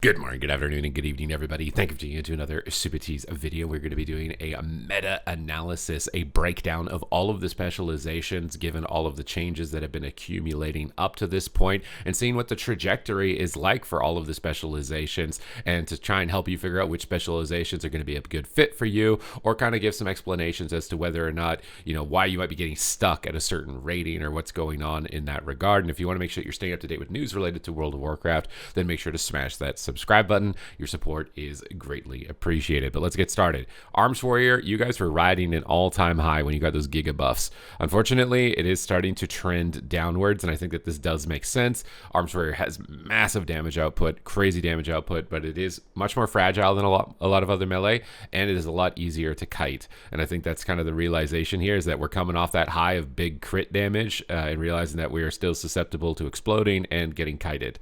Good morning, good afternoon, and good evening, everybody. Thank you for tuning in to another Supatease video. We're going to be doing a meta-analysis, a breakdown of all of the specializations, given all of the changes that have been accumulating up to this point, and seeing what the trajectory is like for all of the specializations, and to try and help you figure out which specializations are going to be a good fit for you, or kind of give some explanations as to whether or not, why you might be getting stuck at a certain rating or what's going on in that regard. And if you want to make sure you're staying up to date with news related to World of Warcraft, then make sure to smash that subscribe button. Your support is greatly appreciated. But let's get started. Arms Warrior, you guys were riding an all-time high when you got those giga buffs. Unfortunately, it is starting to trend downwards, and I think that this does make sense. Arms Warrior has massive damage output, crazy damage output, but it is much more fragile than a lot of other melee, and it is a lot easier to kite. And I think that's kind of the realization here, is that we're coming off that high of big crit damage and realizing that we are still susceptible to exploding and getting kited.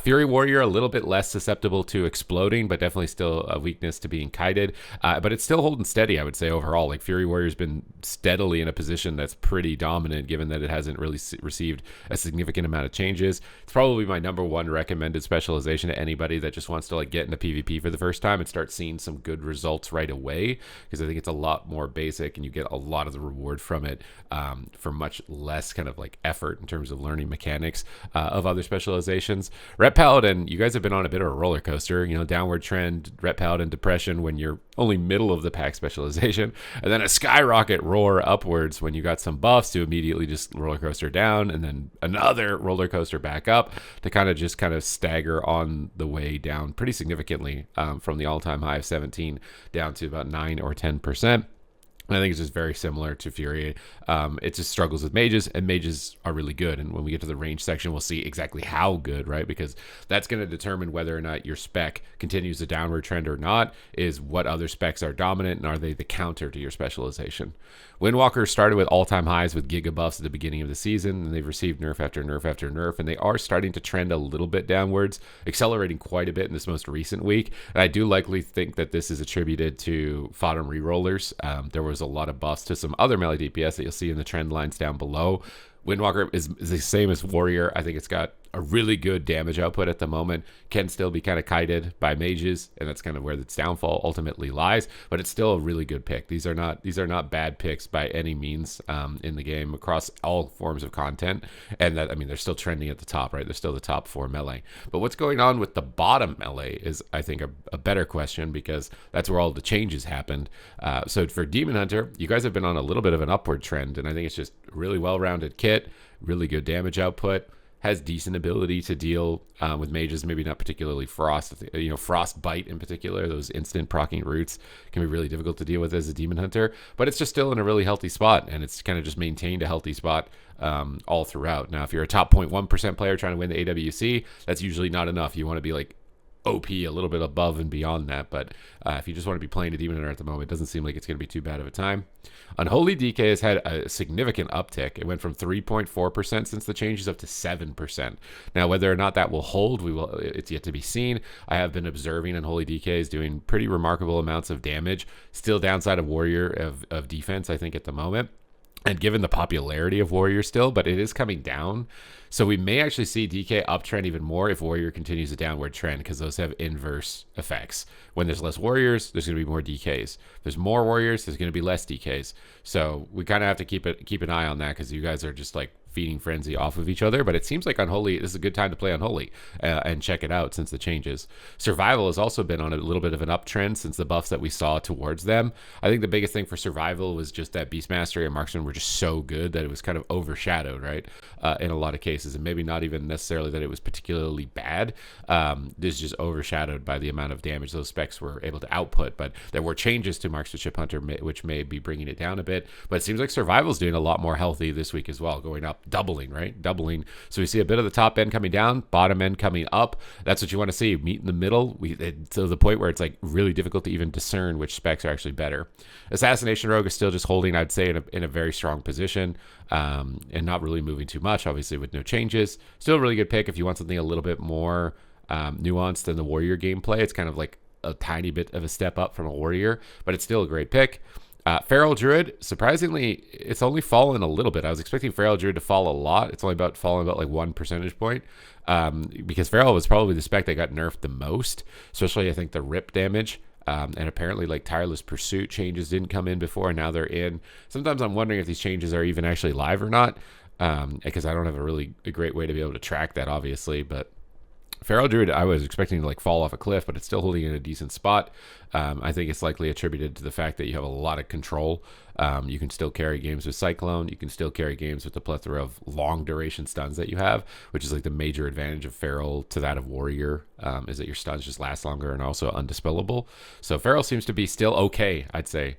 Fury Warrior, a little bit less susceptible to exploding, but definitely still a weakness to being kited. But it's still holding steady, I would say, overall. Like, Fury Warrior's been steadily in a position that's pretty dominant, given that it hasn't really received a significant amount of changes. It's probably my number one recommended specialization to anybody that just wants to get into PvP for the first time and start seeing some good results right away, because I think it's a lot more basic and you get a lot of the reward from it for much less kind of effort in terms of learning mechanics of other specializations. Ret Paladin, you guys have been on a bit of a roller coaster, downward trend, Ret Paladin depression when you're only middle of the pack specialization, and then a skyrocket roar upwards when you got some buffs to immediately just roller coaster down, and then another roller coaster back up to kind of stagger on the way down pretty significantly from the all-time high of 17 down to about 9 or 10%. I think it's just very similar to Fury. It just struggles with mages, and mages are really good. And when we get to the range section, we'll see exactly how good, right? Because that's going to determine whether or not your spec continues a downward trend or not, is what other specs are dominant, and are they the counter to your specialization. Windwalker started with all-time highs with giga buffs at the beginning of the season, and they've received nerf after nerf after nerf, and they are starting to trend a little bit downwards, accelerating quite a bit in this most recent week. And I do likely think that this is attributed to Fodden rerollers. There was a lot of buffs to some other melee DPS that you'll see in the trend lines down below. Windwalker is the same as Warrior. I think it's got a really good damage output at the moment, can still be kind of kited by mages, and that's kind of where its downfall ultimately lies, but it's still a really good pick. These are not bad picks by any means in the game across all forms of content, and that, they're still trending at the top, right? They're still the top 4 melee. But what's going on with the bottom melee is, I think, a better question, because that's where all the changes happened. So for Demon Hunter, you guys have been on a little bit of an upward trend, and I think it's just really well-rounded kit, really good damage output, has decent ability to deal with mages, maybe not particularly Frost. Frostbite in particular, those instant proccing roots can be really difficult to deal with as a Demon Hunter, but it's just still in a really healthy spot, and it's kind of just maintained a healthy spot all throughout. Now, if you're a top 0.1% player trying to win the AWC, that's usually not enough. You want to be OP a little bit above and beyond that, but if you just want to be playing a Demon Hunter at the moment, it doesn't seem like it's going to be too bad of a time. Unholy DK has had a significant uptick. It went from 3.4% since the changes up to 7%. Now, whether or not that will hold, it's yet to be seen. I have been observing Unholy DK is doing pretty remarkable amounts of damage. Still downside of Warrior of defense, I think, at the moment, and given the popularity of Warrior still, but it is coming down. So we may actually see DK uptrend even more if Warrior continues a downward trend, because those have inverse effects. When there's less Warriors, there's going to be more DKs. If there's more Warriors, there's going to be less DKs. So we kind of have to keep an eye on that, because you guys are just feeding frenzy off of each other. But it seems like Unholy, this is a good time to play Unholy and check it out since the changes. Survival has also been on a little bit of an uptrend since the buffs that we saw towards them. I think the biggest thing for Survival was just that Beast Mastery and Marksman were just so good that it was kind of overshadowed, right, in a lot of cases. And maybe not even necessarily that it was particularly bad. This is just overshadowed by the amount of damage those specs were able to output. But there were changes to Marksmanship Hunter, which may be bringing it down a bit. But it seems like Survival's doing a lot more healthy this week as well, going up, doubling, right? Doubling. So we see a bit of the top end coming down, bottom end coming up. That's what you want to see. Meet in the middle, to the point where it's really difficult to even discern which specs are actually better. Assassination Rogue is still just holding, I'd say, in a very strong position, and not really moving too much, obviously, with no changes. Still a really good pick if you want something a little bit more nuanced than the Warrior gameplay. It's kind of like a tiny bit of a step up from a Warrior, but it's still a great pick. Feral Druid, surprisingly, it's only fallen a little bit. I was expecting Feral Druid to fall a lot. It's only falling about like 1 percentage point. Because Feral was probably the spec that got nerfed the most, especially I think the rip damage. And apparently, like Tireless Pursuit changes didn't come in before, and now they're in. Sometimes I'm wondering if these changes are even actually live or not, because I don't have a great way to be able to track that, obviously. But Feral Druid, I was expecting to like fall off a cliff, but it's still holding in a decent spot. I think it's likely attributed to the fact that you have a lot of control. You can still carry games with Cyclone. You can still carry games with the plethora of long duration stuns that you have, which is like the major advantage of Feral to that of Warrior, is that your stuns just last longer and also undispellable. So Feral seems to be still okay, I'd say.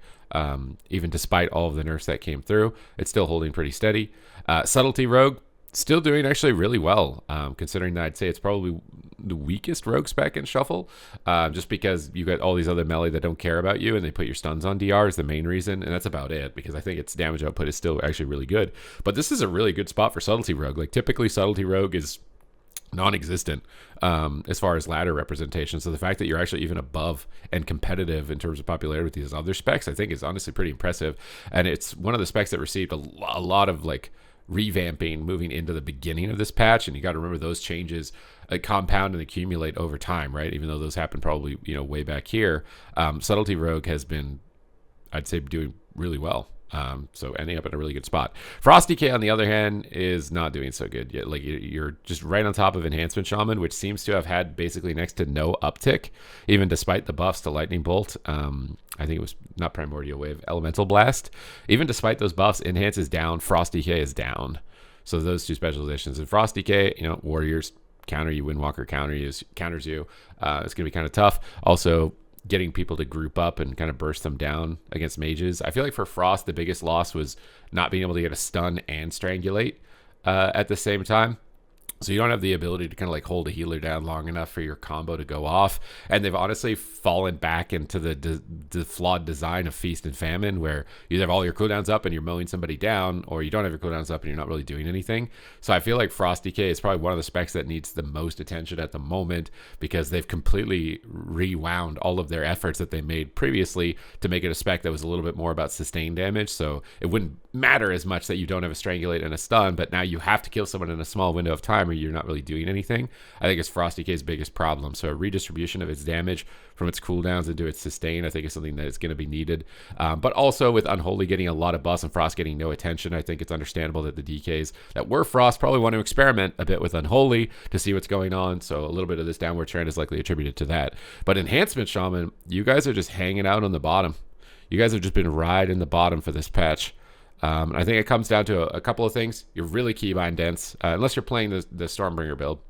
Even despite all of the nerfs that came through, it's still holding pretty steady. Subtlety Rogue, still doing actually really well, considering that I'd say it's probably the weakest rogue spec in Shuffle, just because you got all these other melee that don't care about you and they put your stuns on DR is the main reason, and that's about it, because I think its damage output is still actually really good. But this is a really good spot for Subtlety Rogue. Like typically Subtlety Rogue is non-existent as far as ladder representation, so the fact that you're actually even above and competitive in terms of popularity with these other specs, I think is honestly pretty impressive. And it's one of the specs that received a lot of like revamping moving into the beginning of this patch, and you got to remember those changes compound and accumulate over time, right? Even though those happened probably way back here, Subtlety Rogue has been, I'd say, doing really well. So ending up in a really good spot. Frosty K, on the other hand, is not doing so good yet. Like you're just right on top of Enhancement Shaman, which seems to have had basically next to no uptick, even despite the buffs to Lightning Bolt. I think it was not Primordial Wave, Elemental Blast. Even despite those buffs, Enhance is down, Frosty K is down. So those two specializations. And Frosty K, Warriors counter you, Windwalker counters you. It's gonna be kind of tough. Also, getting people to group up and kind of burst them down against mages. I feel like for Frost, the biggest loss was not being able to get a stun and strangulate at the same time. So you don't have the ability to kind of like hold a healer down long enough for your combo to go off. And they've honestly fallen back into the flawed design of Feast and Famine, where you have all your cooldowns up and you're mowing somebody down, or you don't have your cooldowns up and you're not really doing anything. So I feel like Frosty K is probably one of the specs that needs the most attention at the moment, because they've completely rewound all of their efforts that they made previously to make it a spec that was a little bit more about sustained damage. So it wouldn't matter as much that you don't have a strangulate and a stun, but now you have to kill someone in a small window of time or you're not really doing anything. I think it's Frosty K's biggest problem. So a redistribution of its damage from its cooldowns into its sustain, I think, is something that is going to be needed. But also with Unholy getting a lot of buffs and Frost getting no attention, I think it's understandable that the DKs that were Frost probably want to experiment a bit with Unholy to see what's going on. So a little bit of this downward trend is likely attributed to that. But Enhancement Shaman, you guys are just hanging out on the bottom. You guys have just been riding the bottom for this patch. I think it comes down to a couple of things. You're really keybind dense, unless you're playing the Stormbringer build.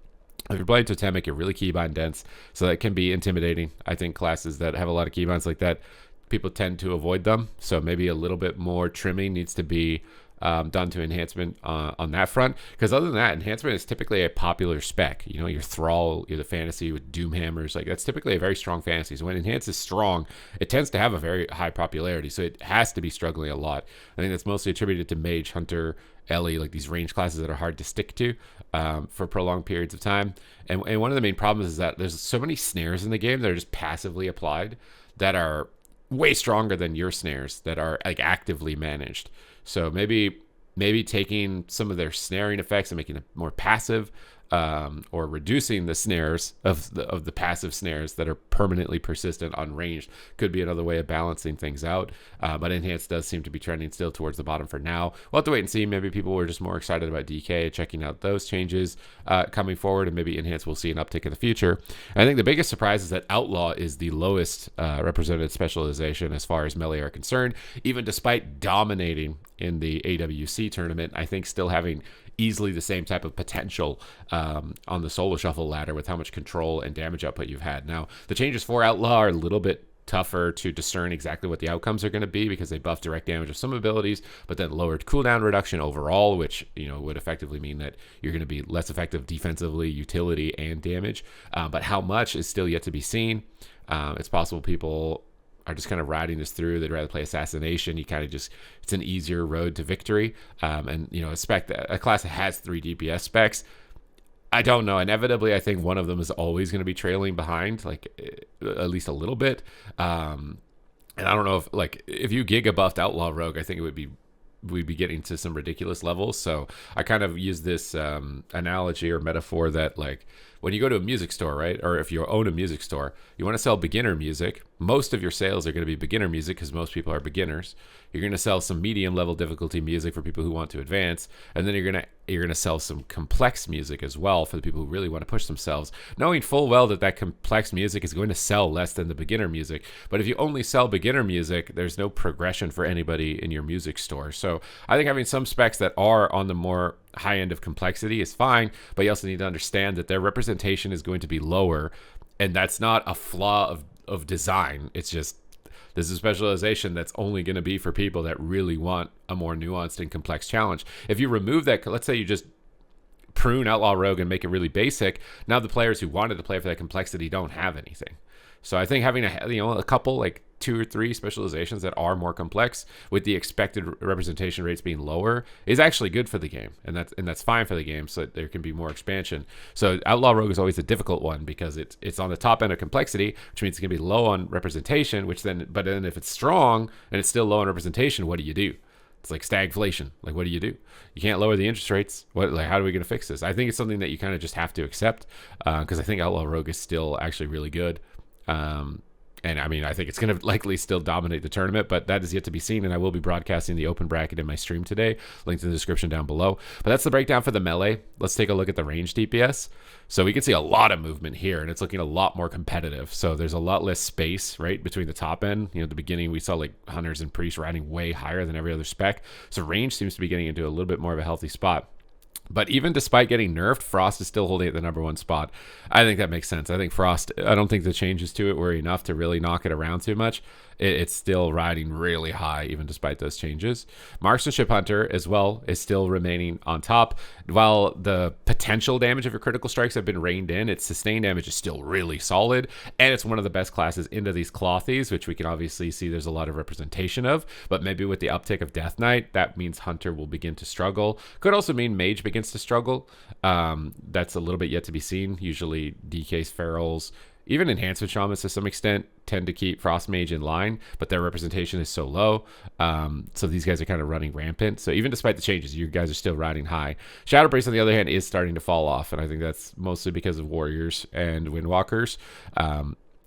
If you're playing Totemic, you're really keybind dense, so that can be intimidating. I think classes that have a lot of keybinds like that, people tend to avoid them. So maybe a little bit more trimming needs to be done to enhancement on that front, because other than that, enhancement is typically a popular spec. Your Thrall, the fantasy with Doom Hammers, like that's typically a very strong fantasy. So when enhance is strong, it tends to have a very high popularity, so it has to be struggling a lot. I think that's mostly attributed to Mage, Hunter, Ellie, like these range classes that are hard to stick to for prolonged periods of time. And one of the main problems is that there's so many snares in the game that are just passively applied that are way stronger than your snares that are like actively managed. So maybe taking some of their snaring effects and making them more passive, or reducing the snares of the passive snares that are permanently persistent on ranged could be another way of balancing things out. But Enhance does seem to be trending still towards the bottom for now. We'll have to wait and see. Maybe people were just more excited about DK, checking out those changes coming forward, and maybe Enhance will see an uptick in the future. And I think the biggest surprise is that Outlaw is the lowest represented specialization as far as melee are concerned, even despite dominating in the AWC tournament. I think still having easily the same type of potential on the solo shuffle ladder with how much control and damage output you've had. Now, the changes for Outlaw are a little bit tougher to discern exactly what the outcomes are going to be, because they buff direct damage of some abilities, but then lowered cooldown reduction overall, which would effectively mean that you're going to be less effective defensively, utility, and damage. But how much is still yet to be seen. It's possible people are just kind of riding this through. They'd rather play Assassination. You kind of just, it's an easier road to victory. And a class that has 3 DPS specs, I don't know. Inevitably, I think one of them is always going to be trailing behind, like at least a little bit. And I don't know if you Giga buffed Outlaw Rogue, I think it would be we'd be getting to some ridiculous levels. So I kind of use this analogy or metaphor that like when you go to a music store, right? Or if you own a music store, you want to sell beginner music. Most of your sales are going to be beginner music because most people are beginners. You're going to sell some medium level difficulty music for people who want to advance, and then you're going to sell some complex music as well for the people who really want to push themselves, knowing full well that that complex music is going to sell less than the beginner music. But if you only sell beginner music, there's no progression for anybody in your music store. So I think having some specs that are on the more high end of complexity is fine, but you also need to understand that their representation is going to be lower, and that's not a flaw of design. It's just this is a specialization that's only going to be for people that really want a more nuanced and complex challenge. If you remove that, let's say you just prune Outlaw Rogue and make it really basic, now the players who wanted to play for that complexity don't have anything. So I think having a couple, like 2 or 3 specializations that are more complex with the expected representation rates being lower is actually good for the game, and that's fine for the game, so that there can be more expansion. So Outlaw Rogue is always a difficult one because it's on the top end of complexity, which means it's gonna be low on representation. But then if it's strong and it's still low on representation, what do you do? It's like stagflation. Like, what do? You can't lower the interest rates. How are we going to fix this? I think it's something that you kind of just have to accept because I think Outlaw Rogue is still actually really good. And I mean, I think it's going to likely still dominate the tournament, but that is yet to be seen. And I will be broadcasting the open bracket in my stream today. Linked in the description down below. But that's the breakdown for the melee. Let's take a look at the range DPS. So we can see a lot of movement here, and it's looking a lot more competitive. So there's a lot less space, right, between the top end. At the beginning, we saw like hunters and priests riding way higher than every other spec. So range seems to be getting into a little bit more of a healthy spot. But even despite getting nerfed, Frost is still holding at the #1 spot. I think that makes sense. I think Frost, I don't think the changes to it were enough to really knock it around too much. It's still riding really high, even despite those changes. Marksmanship Hunter, as well, is still remaining on top. While the potential damage of your critical strikes have been reined in, its sustained damage is still really solid. And it's one of the best classes into these Clothies, which we can obviously see there's a lot of representation of. But maybe with the uptick of Death Knight, that means Hunter will begin to struggle. Could also mean Mage begins to struggle. That's a little bit yet to be seen. Usually DKs, Ferals, even Enhancement Shamans to some extent tend to keep Frost Mage in line, but their representation is so low. So these guys are kind of running rampant. So even despite the changes, you guys are still riding high. Shadow Priest, on the other hand, is starting to fall off, and I think that's mostly because of Warriors and Windwalkers.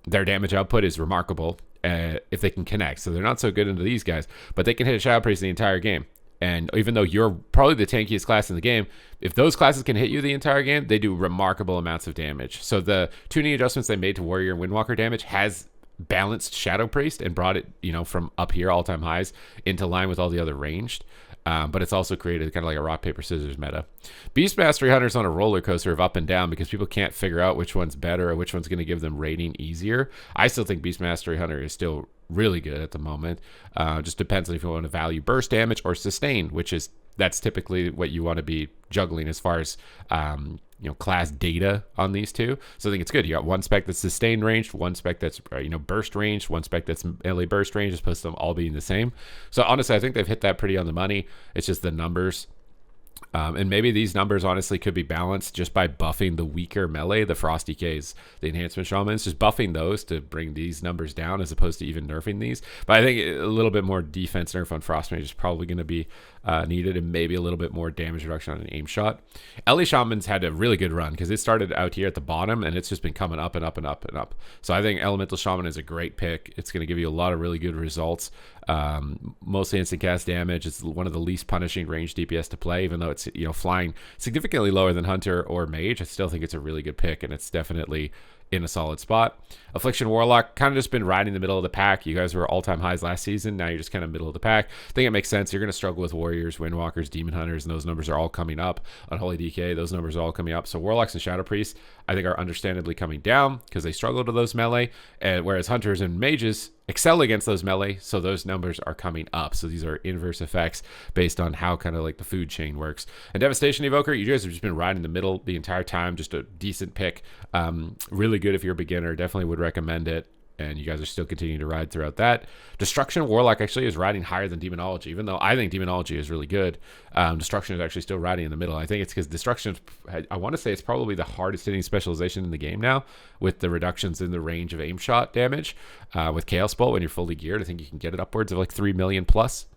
Their damage output is remarkable if they can connect. So they're not so good into these guys, but they can hit a Shadow Priest the entire game. And even though you're probably the tankiest class in the game, if those classes can hit you the entire game, they do remarkable amounts of damage. So the tuning adjustments they made to Warrior and Windwalker damage has balanced Shadow Priest and brought it, from up here, all-time highs, into line with all the other ranged. But it's also created kind of like a rock, paper, scissors meta. Beast Mastery Hunter's on a roller coaster of up and down because people can't figure out which one's better or which one's going to give them rating easier. I still think Beast Mastery Hunter is still really good at the moment. Just depends on if you want to value burst damage or sustain, that's typically what you want to be juggling as far as class data on these two. So I think it's good. You got one spec that's sustained ranged, one spec that's burst ranged, one spec that's melee burst range, as opposed to them all being the same. So honestly, I think they've hit that pretty on the money. It's just the numbers. And maybe these numbers honestly could be balanced just by buffing the weaker melee, the Frost DKs, the Enhancement Shamans, just buffing those to bring these numbers down as opposed to even nerfing these. But I think a little bit more defense nerf on Frost Mage is probably going to be needed, and maybe a little bit more damage reduction on an aim shot. LA Shamans had a really good run because it started out here at the bottom and it's just been coming up and up and up and up. So I think Elemental Shaman is a great pick. It's going to give you a lot of really good results. Mostly instant cast damage. It's one of the least punishing range DPS to play, even though it's flying significantly lower than Hunter or Mage. I still think it's a really good pick, and it's definitely in a solid spot. Affliction Warlock, kind of just been riding the middle of the pack. You guys were all-time highs last season. Now you're just kind of middle of the pack. I think it makes sense. You're going to struggle with Warriors, Windwalkers, Demon Hunters, and those numbers are all coming up. Unholy DK, those numbers are all coming up. So Warlocks and Shadow Priests, I think, are understandably coming down because they struggle to those melee, and whereas Hunters and Mages excel against those melee, so those numbers are coming up. So these are inverse effects based on how kind of like the food chain works. And Devastation Evoker, you guys have just been riding the middle the entire time. Just a decent pick. Really good if you're a beginner. Definitely would recommend it. and you guys are still continuing to ride throughout that. Destruction Warlock actually is riding higher than Demonology, even though I think Demonology is really good. Destruction is actually still riding in the middle. I think it's because Destruction, I want to say it's probably the hardest hitting specialization in the game now, with the reductions in the range of aim shot damage. With Chaos Bolt, when you're fully geared, I think you can get it upwards of like 3 million plus.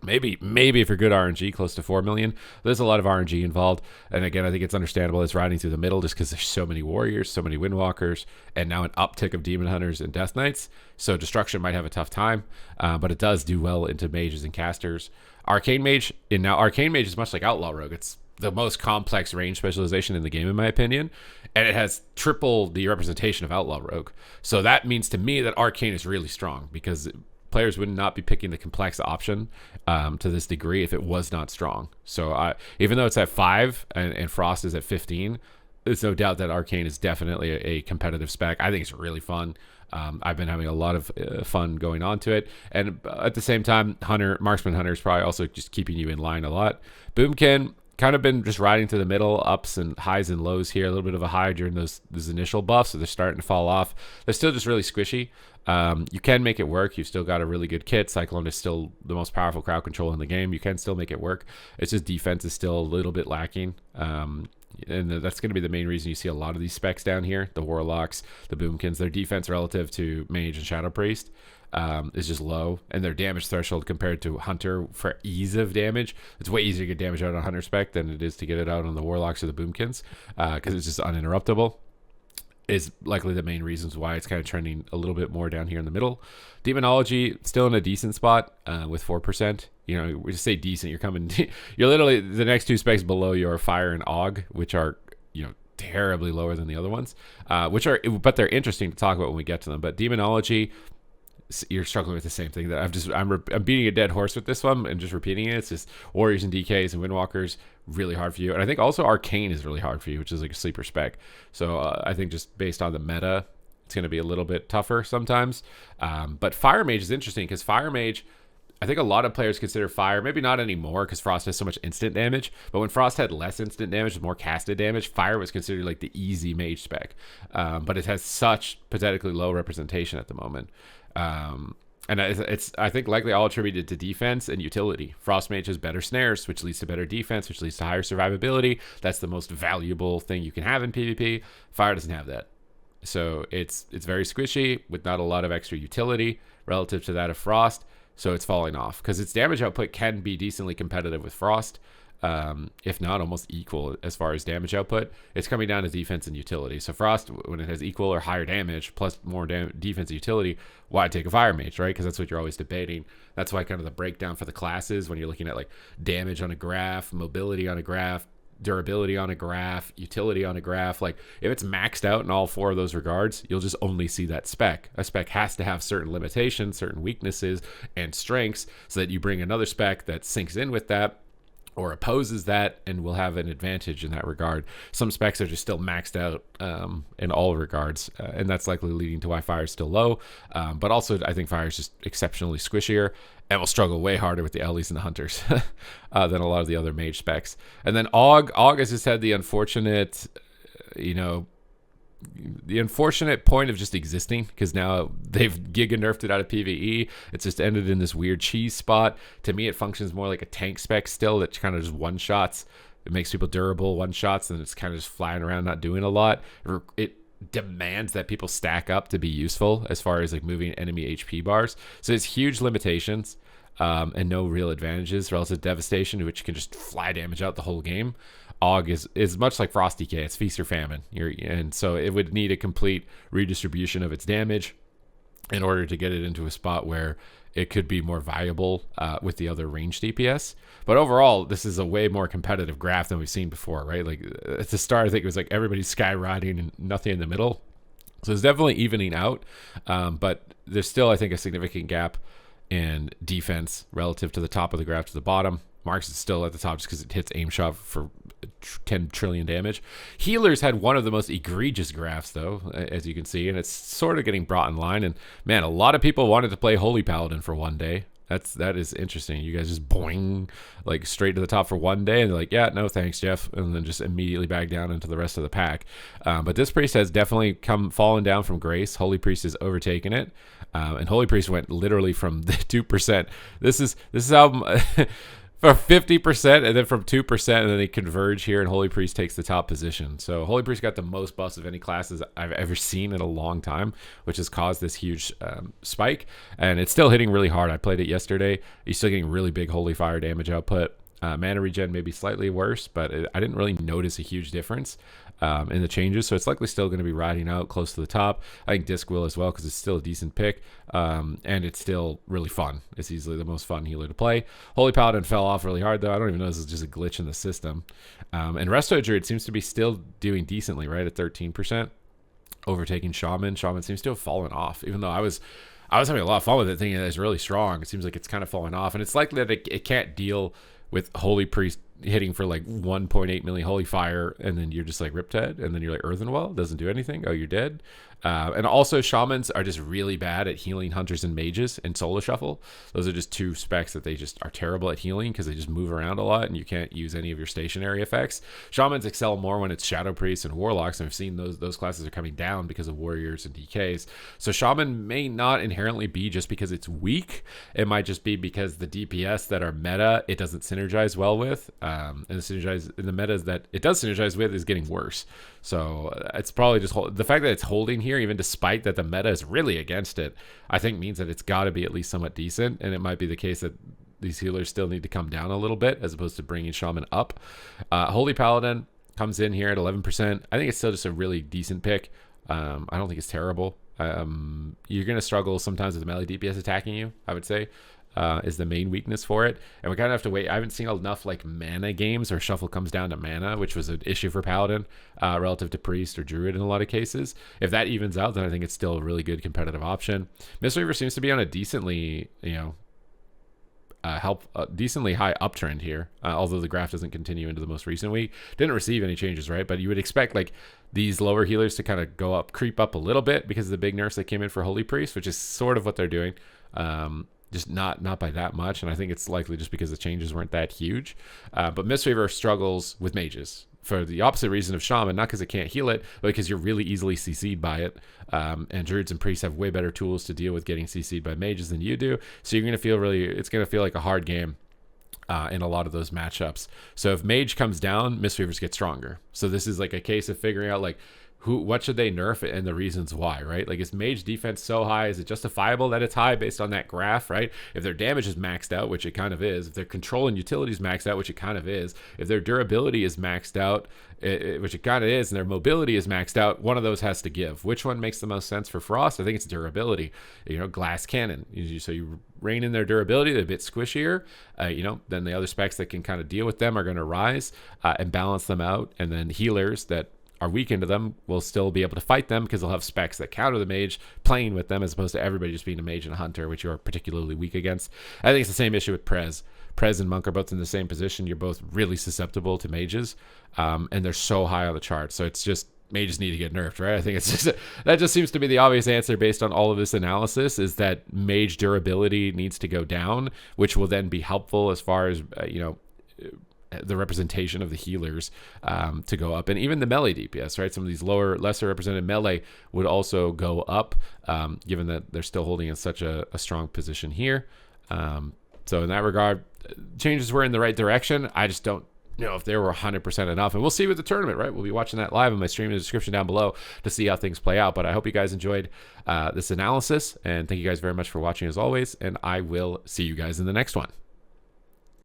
Maybe if you're good RNG, close to 4 million. There's a lot of RNG involved. And again, I think it's understandable it's riding through the middle just because there's so many warriors, so many windwalkers, and now an uptick of demon hunters and death knights. So Destruction might have a tough time, but it does do well into mages and casters. Arcane Mage, and now Arcane Mage is much like Outlaw Rogue. It's the most complex range specialization in the game, in my opinion, and it has triple the representation of Outlaw Rogue. So that means to me that Arcane is really strong, because players would not be picking the complex option to this degree if it was not strong. So even though it's at 5 and Frost is at 15, there's no doubt that Arcane is definitely a competitive spec. I think it's really fun. I've been having a lot of fun going on to it. And at the same time, Marksman Hunter is probably also just keeping you in line a lot. Boomkin, kind of been just riding to the middle, ups and highs and lows here. A little bit of a high during those initial buffs, so they're starting to fall off. They're still just really squishy. You can make it work. You've still got a really good kit. Cyclone is still the most powerful crowd control in the game. You can still make it work. It's just defense is still a little bit lacking. And that's going to be the main reason you see a lot of these specs down here. The Warlocks, the Boomkins, their defense relative to Mage and Shadow Priest is just low, and their damage threshold compared to Hunter for ease of damage, it's way easier to get damage out on Hunter spec than it is to get it out on the Warlocks or the Boomkins, because it's just uninterruptible. Is likely the main reasons why it's kind of trending a little bit more down here in the middle. Demonology still in a decent spot with 4%. You know, we just say decent. You're coming, you're literally the next two specs below your Fire and Og, which are, you know, terribly lower than the other ones, but they're interesting to talk about when we get to them. But Demonology, you're struggling with the same thing that I'm beating a dead horse with this one and just repeating it. It's just Warriors and DKs and Windwalkers really hard for you, and I think also Arcane is really hard for you, which is like a sleeper spec. So I think just based on the meta, it's going to be a little bit tougher sometimes. But Fire Mage is interesting because Fire Mage, I think a lot of players consider Fire, maybe not anymore because Frost has so much instant damage, but when Frost had less instant damage, more casted damage, Fire was considered like the easy mage spec. But it has such pathetically low representation at the moment. And it's I think likely all attributed to defense and utility. Frost Mage has better snares, which leads to better defense, which leads to higher survivability. That's the most valuable thing you can have in PvP. Fire doesn't have that. So it's very squishy with not a lot of extra utility relative to that of Frost. So it's falling off because its damage output can be decently competitive with Frost, if not almost equal as far as damage output. It's coming down to defense and utility. So Frost, when it has equal or higher damage plus more defense and utility, why take a Fire Mage, right? Because that's what you're always debating. That's why kind of the breakdown for the classes when you're looking at like damage on a graph, mobility on a graph, durability on a graph, utility on a graph, like if it's maxed out in all four of those regards, you'll just only see that spec. A spec has to have certain limitations, certain weaknesses and strengths, so that you bring another spec that syncs in with that or opposes that and will have an advantage in that regard. Some specs are just still maxed out in all regards, and that's likely leading to why Fire is still low. But also, I think Fire is just exceptionally squishier and will struggle way harder with the Ellies and the Hunters than a lot of the other mage specs. And then Og has just had the unfortunate, the unfortunate point of just existing, because now they've giga nerfed it out of PvE. It's just ended in this weird cheese spot. To me, it functions more like a tank spec still that kind of just one shots. It makes people durable one shots, and it's kind of just flying around not doing a lot. It demands that people stack up to be useful as far as like moving enemy HP bars. So it's huge limitations and no real advantages relative to devastation, which can just fly damage out the whole game. Og is much like Frost DK. It's feast or famine. And so it would need a complete redistribution of its damage in order to get it into a spot where it could be more viable with the other ranged DPS. But overall, this is a way more competitive graph than we've seen before, right? Like at the start, I think it was like everybody's skyrocketing and nothing in the middle. So it's definitely evening out. But there's still, I think, a significant gap in defense relative to the top of the graph to the bottom. Marks is still at the top just because it hits aim shot for 10 trillion damage. Healers had one of the most egregious graphs, though, as you can see, and it's sort of getting brought in line. And man, a lot of people wanted to play Holy Paladin for one day. That is interesting. You guys just boing like straight to the top for one day, and they're like, yeah, no thanks, Jeff, and then just immediately back down into the rest of the pack. But this priest has definitely fallen down from grace. Holy Priest has overtaken it, and Holy Priest went literally from the 2%. This is how. For 50%, and then from 2%, and then they converge here, and Holy Priest takes the top position. So Holy Priest got the most buffs of any classes I've ever seen in a long time, which has caused this huge spike. And it's still hitting really hard. I played it yesterday. He's still getting really big Holy Fire damage output. Mana regen may be slightly worse, but I didn't really notice a huge difference in the changes. So it's likely still going to be riding out close to the top. I think Disc will as well, because it's still a decent pick. And it's still really fun. It's easily the most fun healer to play. Holy Paladin fell off really hard, though. I don't even know if this is just a glitch in the system. And Resto Druid seems to be still doing decently, right, at 13%. Overtaking Shaman. Shaman seems to have fallen off, even though I was having a lot of fun with it, thinking that it's really strong. It seems like it's kind of falling off. And it's likely that it can't deal with Holy Priest hitting for like 1.8 million Holy Fire, and then you're just like Riptide, and then you're like Earthenwell, doesn't do anything. Oh, you're dead. And also Shamans are just really bad at healing Hunters and Mages in Solo Shuffle. Those are just two specs that they just are terrible at healing, because they just move around a lot and you can't use any of your stationary effects. Shamans excel more when it's Shadow Priests and Warlocks, and I've seen those classes are coming down because of Warriors and DKs. So Shaman may not inherently be just because it's weak. It might just be because the DPS that are meta, it doesn't synergize well with. And the metas that it does synergize with is getting worse. So it's probably just the fact that it's holding here, even despite that the meta is really against it, I think means that it's got to be at least somewhat decent. And it might be the case that these healers still need to come down a little bit, as opposed to bringing Shaman up. Holy Paladin comes in here at 11%. I think it's still just a really decent pick. I don't think it's terrible. You're going to struggle sometimes with melee DPS attacking you, I would say. Is the main weakness for it, and we kind of have to wait. I haven't seen enough like mana games where shuffle comes down to mana, which was an issue for Paladin relative to Priest or Druid in a lot of cases. If that evens out, then I think it's still a really good competitive option. Mistweaver seems to be on a decently, decently high uptrend here, although the graph doesn't continue into the most recent week. Didn't receive any changes, right? But you would expect like these lower healers to kind of creep up a little bit because of the big nerfs that came in for Holy Priest, which is sort of what they're doing. Just not by that much, and I think it's likely just because the changes weren't that huge. But Mistweaver struggles with mages for the opposite reason of Shaman, not because it can't heal it, but because you're really easily CC'd by it. And Druids and Priests have way better tools to deal with getting CC'd by mages than you do. So you're gonna feel it's gonna feel like a hard game in a lot of those matchups. So if Mage comes down, Mistweavers get stronger. So this is like a case of figuring out like what should they nerf and the reasons why, right? Like, is Mage defense so high? Is it justifiable that it's high based on that graph, right? If their damage is maxed out, which it kind of is, if their control and utility is maxed out, which it kind of is, if their durability is maxed out, which it kind of is, and their mobility is maxed out, one of those has to give. Which one makes the most sense for Frost? I think it's durability. Glass Cannon. So you rein in their durability, they're a bit squishier. Then the other specs that can kind of deal with them are going to rise and balance them out. And then healers that are weak into them will still be able to fight them because they'll have specs that counter the mage playing with them, as opposed to everybody just being a mage and a hunter, which you're particularly weak against. I think it's the same issue with Prez. Prez and Monk are both in the same position. You're both really susceptible to mages, and they're so high on the chart. So it's just mages need to get nerfed, right? I think it's just that just seems to be the obvious answer based on all of this analysis, is that mage durability needs to go down, which will then be helpful as far as the representation of the healers to go up, and even the melee DPS, right? Some of these lesser represented melee would also go up, given that they're still holding in such a strong position here. So in that regard, changes were in the right direction. I just don't know if they were 100% enough, and we'll see with the tournament, right? We'll be watching that live on my stream in the description down below to see how things play out. But I hope you guys enjoyed this analysis, and thank you guys very much for watching as always, and I will see you guys in the next one.